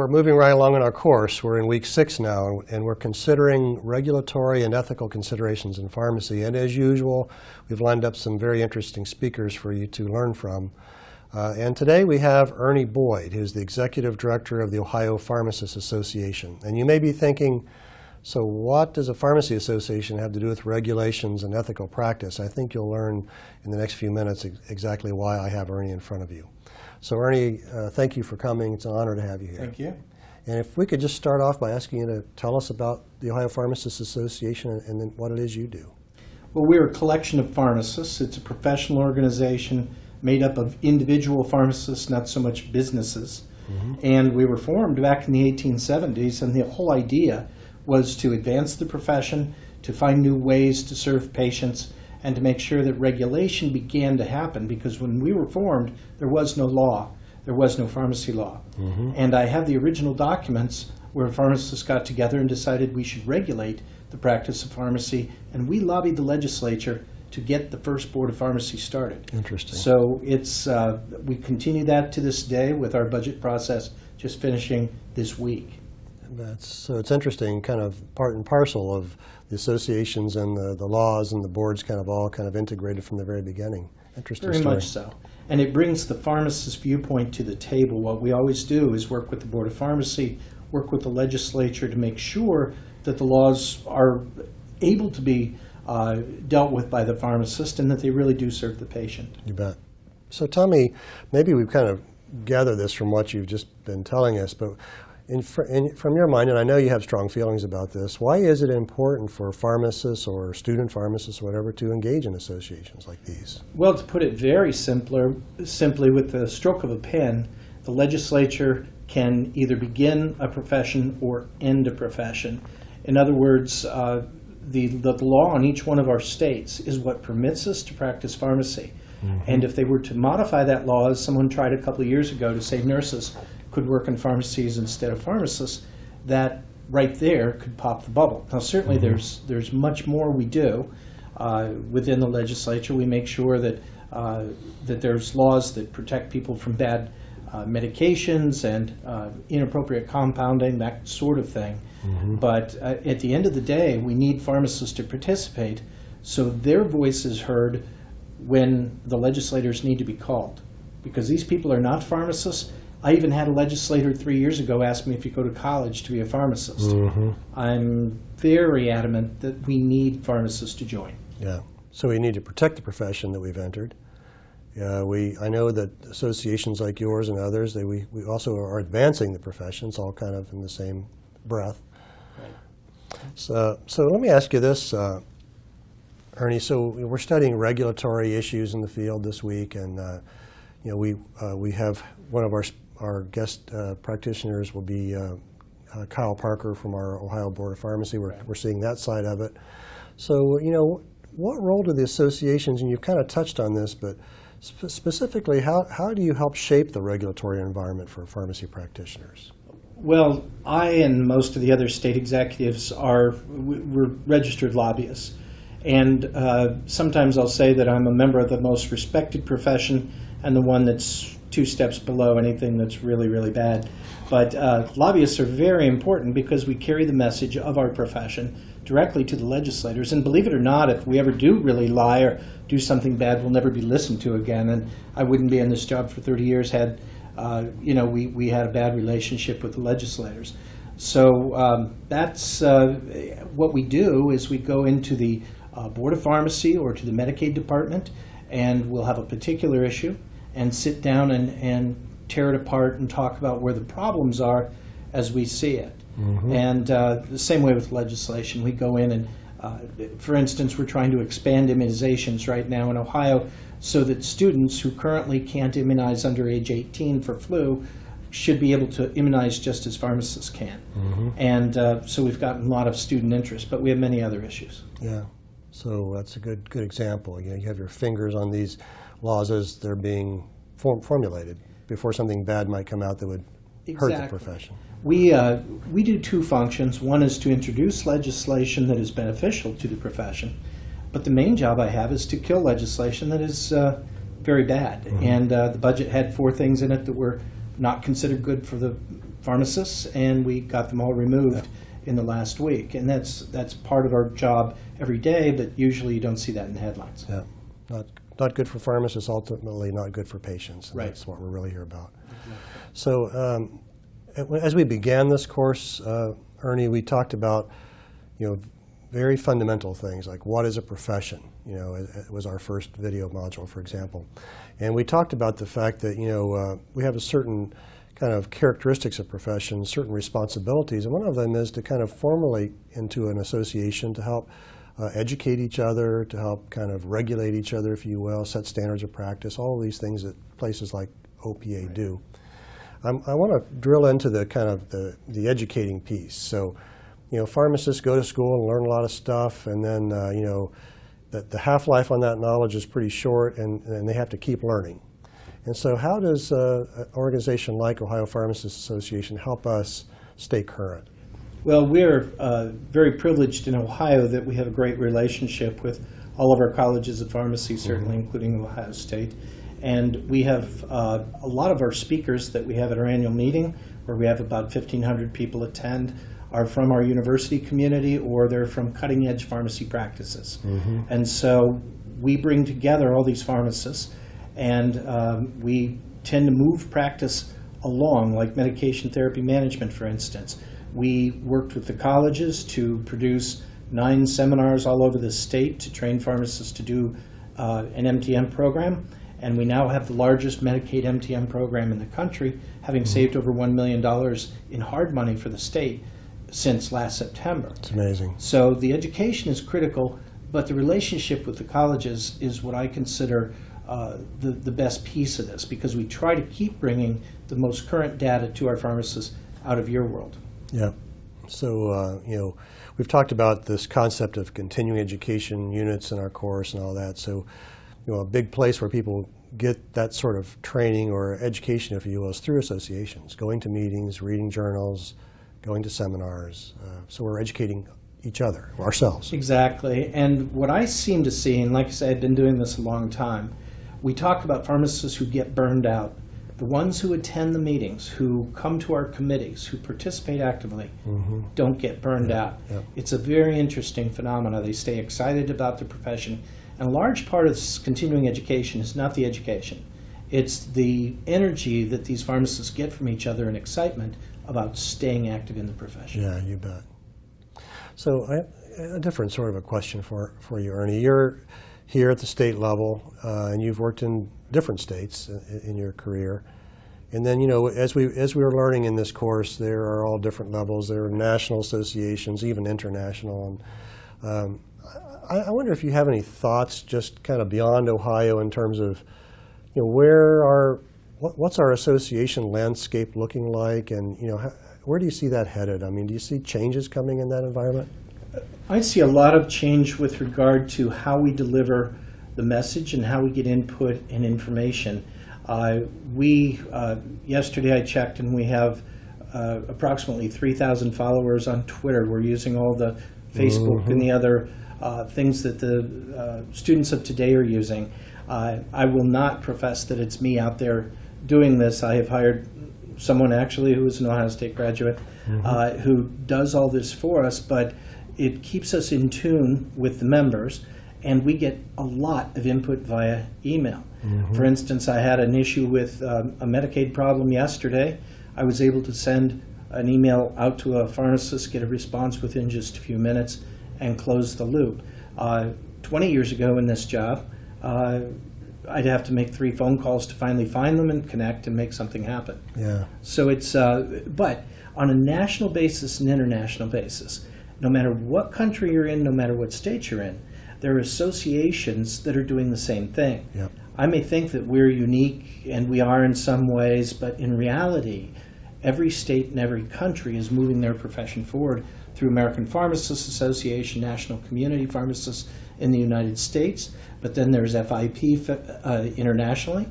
we're moving right along in our course. We're in week 6 now, and we're considering regulatory and ethical considerations in pharmacy. And as usual, we've lined up some very interesting speakers for you to learn from. And today we have Ernie Boyd, who's the Executive Director of the Ohio Pharmacists Association. And you may be thinking, so what does a pharmacy association have to do with regulations and ethical practice? I think you'll learn in the next few minutes exactly why I have Ernie in front of you. So Ernie, thank you for coming. It's an honor to have you here. Thank you. And if we could just start off by asking you to tell us about the Ohio Pharmacists Association and then what it is you do. Well, we're a collection of pharmacists. It's a professional organization made up of individual pharmacists, not so much businesses. Mm-hmm. And we were formed back in the 1870s, and the whole idea was to advance the profession, to find new ways to serve patients, and to make sure that regulation began to happen, because when we were formed, there was no law. There was no pharmacy law. Mm-hmm. And I have the original documents where pharmacists got together and decided we should regulate the practice of pharmacy, and we lobbied the legislature to get the first board of pharmacy started. Interesting. So it's we continue that to this day with our budget process just finishing this week. So it's interesting, kind of part and parcel of the associations and the laws and the boards kind of integrated from the very beginning. Interesting Very story. much so. And it brings the pharmacist viewpoint to the table. What we always do is work with the Board of Pharmacy, work with the legislature to make sure that the laws are able to be dealt with by the pharmacist and that they really do serve the patient. You bet. So tell me, maybe we've kind of gathered this from what you've just been telling us, but from your mind, and I know you have strong feelings about this, why is it important for pharmacists or student pharmacists or whatever to engage in associations like these? Well, to put it very simply, with the stroke of a pen, the legislature can either begin a profession or end a profession. In other words, the law in each one of our states is what permits us to practice pharmacy. Mm-hmm. And if they were to modify that law, as someone tried a couple of years ago to say nurses could work in pharmacies instead of pharmacists, that right there could pop the bubble. Now certainly mm-hmm. there's much more we do within the legislature. We make sure that that there's laws that protect people from bad medications and inappropriate compounding, that sort of thing. Mm-hmm. But at the end of the day, we need pharmacists to participate so their voice is heard when the legislators need to be called. Because these people are not pharmacists. I even had a legislator 3 years ago ask me if you go to college to be a pharmacist. Mm-hmm. I'm very adamant that we need pharmacists to join. Yeah, so we need to protect the profession that we've entered. I know that associations like yours and others, we also are advancing the profession. It's all kind of in the same breath. Right. So let me ask you this, Ernie. So we're studying regulatory issues in the field this week, and we have one of our guest practitioners will be Kyle Parker from our Ohio Board of Pharmacy. We're seeing that side of it. So what role do the associations, and you've kind of touched on this, but specifically, how do you help shape the regulatory environment for pharmacy practitioners? Well, I and most of the other state executives we're registered lobbyists. And sometimes I'll say that I'm a member of the most respected profession and the one that's 2 steps below anything that's really, really bad. But lobbyists are very important because we carry the message of our profession directly to the legislators. And believe it or not, if we ever do really lie or do something bad, we'll never be listened to again. And I wouldn't be in this job for 30 years had, we had a bad relationship with the legislators. So that's what we do is we go into the Board of Pharmacy or to the Medicaid department, and we'll have a particular issue and sit down and tear it apart and talk about where the problems are as we see it. Mm-hmm. And the same way with legislation. We go in and, for instance, we're trying to expand immunizations right now in Ohio so that students who currently can't immunize under age 18 for flu should be able to immunize just as pharmacists can. Mm-hmm. And so we've gotten a lot of student interest, but we have many other issues. Yeah, so that's a good example. You have your fingers on these laws as they're being formulated before something bad might come out that would hurt the profession. We do 2 functions. One is to introduce legislation that is beneficial to the profession, but the main job I have is to kill legislation that is very bad. Mm-hmm. And the budget had 4 things in it that were not considered good for pharmacists, and we got them all removed in the last week. And that's part of our job every day, but usually you don't see that in the headlines. Yeah, not good for pharmacists, ultimately not good for patients. And Right. That's what we're really here about. So as we began this course, Ernie, we talked about, very fundamental things like what is a profession. It was our first video module, for example. And we talked about the fact that, we have a certain kind of characteristics of professions, certain responsibilities, and one of them is to kind of formulate into an association to help educate each other, to help kind of regulate each other, if you will, set standards of practice, all of these things that places like OPA do. I want to drill into the kind of the educating piece. So, pharmacists go to school and learn a lot of stuff, and then, the half-life on that knowledge is pretty short, and they have to keep learning. And so how does an organization like Ohio Pharmacists Association help us stay current? Well, we're very privileged in Ohio that we have a great relationship with all of our colleges of pharmacy, certainly including Ohio State. And we have a lot of our speakers that we have at our annual meeting, where we have about 1,500 people attend, are from our university community, or they're from cutting-edge pharmacy practices. And so we bring together all these pharmacists, and we tend to move practice along, like medication therapy management, for instance. We worked with the colleges to produce 9 seminars all over the state to train pharmacists to do an MTM program. And we now have the largest Medicaid MTM program in the country, having saved over $1 million in hard money for the state since last September. It's amazing. So the education is critical, but the relationship with the colleges is what I consider the best piece of this, because we try to keep bringing the most current data to our pharmacists out of your world. Yeah. So, we've talked about this concept of continuing education units in our course and all that. So, a big place where people get that sort of training or education, if you will, is through associations, going to meetings, reading journals, going to seminars. So we're educating each other, ourselves. Exactly. And what I seem to see, and like I said, I've been doing this a long time, we talk about pharmacists who get burned out. The ones who attend the meetings, who come to our committees, who participate actively, don't get burned out. Yeah. It's a very interesting phenomenon. They stay excited about the profession. And a large part of this continuing education is not the education. It's the energy that these pharmacists get from each other and excitement about staying active in the profession. Yeah, you bet. So a different sort of a question for you, Ernie. You're here at the state level, and you've worked in different states in your career. And then, as we were learning in this course, there are all different levels. There are national associations, even international. And I wonder if you have any thoughts just kind of beyond Ohio in terms of, what's our association landscape looking like, and where do you see that headed? I mean, do you see changes coming in that environment? I see a lot of change with regard to how we deliver the message and how we get input and information. Yesterday I checked, and we have approximately 3,000 followers on Twitter. We're using all the Facebook and the other things that the students of today are using. I will not profess that it's me out there doing this. I have hired someone actually who is an Ohio State graduate who does all this for us, but it keeps us in tune with the members, and we get a lot of input via email. For instance, I had an issue with a Medicaid problem yesterday. I was able to send an email out to a pharmacist, get a response within just a few minutes, and close the loop. 20 years ago in this job, I'd have to make 3 phone calls to finally find them and connect and make something happen. Yeah. So it's, but on a national basis and international basis, no matter what country you're in, no matter what state you're in, there are associations that are doing the same thing. Yep. I may think that we're unique, and we are in some ways, but in reality, every state and every country is moving their profession forward through American Pharmacists Association, National Community Pharmacists in the United States, but then there's FIP internationally.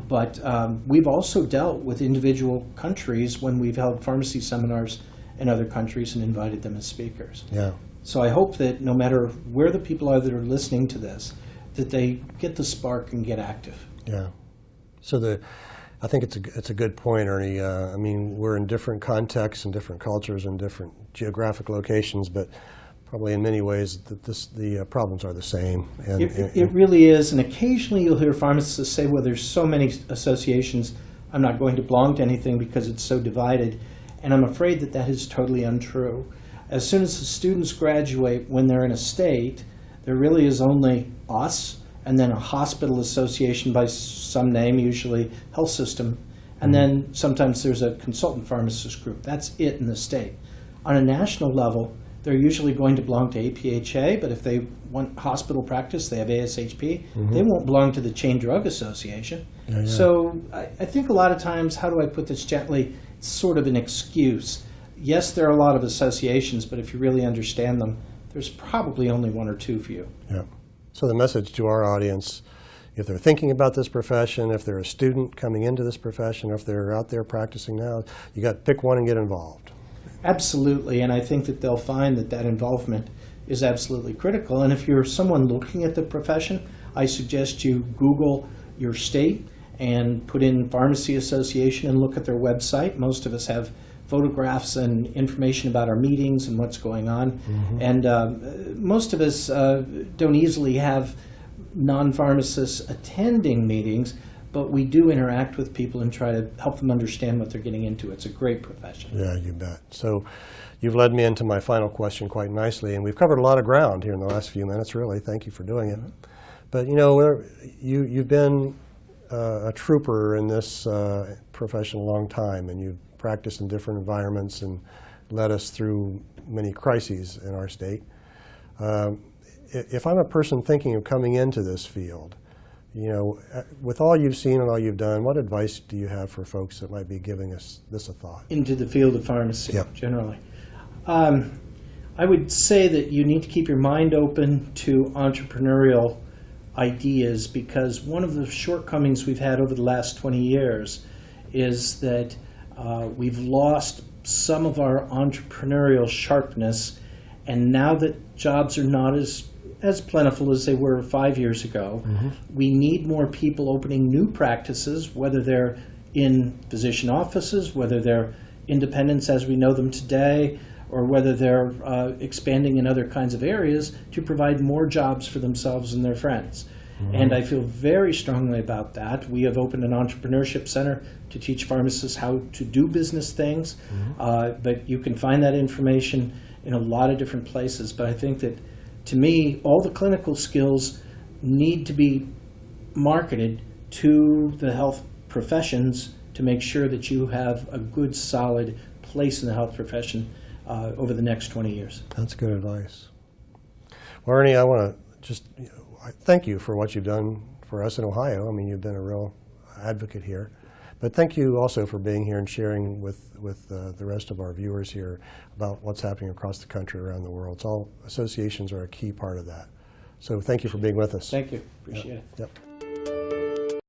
But we've also dealt with individual countries when we've held pharmacy seminars in other countries and invited them as speakers. Yeah. So I hope that no matter where the people are that are listening to this, that they get the spark and get active. Yeah. So I think it's a good point, Ernie. I mean, we're in different contexts and different cultures and different geographic locations, but probably in many ways the problems are the same. And, It really is, and occasionally you'll hear pharmacists say, well, there's so many associations, I'm not going to belong to anything because it's so divided. And I'm afraid that that is totally untrue. As soon as the students graduate, when they're in a state, there really is only us, and then a hospital association by some name, usually health system, and then sometimes there's a consultant pharmacist group. That's it in the state. On a national level, they're usually going to belong to APHA, but if they want hospital practice, they have ASHP. They won't belong to the Chain Drug Association. Yeah. So I think a lot of times, how do I put this gently, it's sort of an excuse. Yes, there are a lot of associations, but if you really understand them, there's probably only one or two for you. Yeah. So the message to our audience, if they're thinking about this profession, if they're a student coming into this profession, or if they're out there practicing now, you got to pick one and get involved. Absolutely, and I think that they'll find that that involvement is absolutely critical. And if you're someone looking at the profession, I suggest you Google your state and put in Pharmacy Association and look at their website. Most of us have photographs and information about our meetings and what's going on. And most of us don't easily have non-pharmacists attending meetings, but we do interact with people and try to help them understand what they're getting into. It's a great profession. Yeah, you bet. So you've led me into my final question quite nicely, and we've covered a lot of ground here in the last few minutes, really. Thank you for doing it. But you know, you've been a trooper in this profession a long time, and you've practiced in different environments and led us through many crises in our state. If I'm a person thinking of coming into this field, you know, with all you've seen and all you've done, what advice do you have for folks that might be giving us this a thought? Into the field of pharmacy, Yep. generally. I would say that you need to keep your mind open to entrepreneurial ideas, because one of the shortcomings we've had over the last 20 years is that we've lost some of our entrepreneurial sharpness, and now that jobs are not as plentiful as they were 5 years ago, we need more people opening new practices, whether they're in physician offices, whether they're independents as we know them today, or whether they're expanding in other kinds of areas to provide more jobs for themselves and their friends. And I feel very strongly about that. We have opened an entrepreneurship center to teach pharmacists how to do business things, but you can find that information in a lot of different places. But I think that, to me, all the clinical skills need to be marketed to the health professions to make sure that you have a good, solid place in the health profession over the next 20 years. That's good advice. Well, Ernie, I want to just thank you for what you've done for us in Ohio. I mean, you've been a real advocate here. But thank you also for being here and sharing with the rest of our viewers here about what's happening across the country, around the world. Associations are a key part of that. So thank you for being with us. Thank you. Appreciate it. Yep.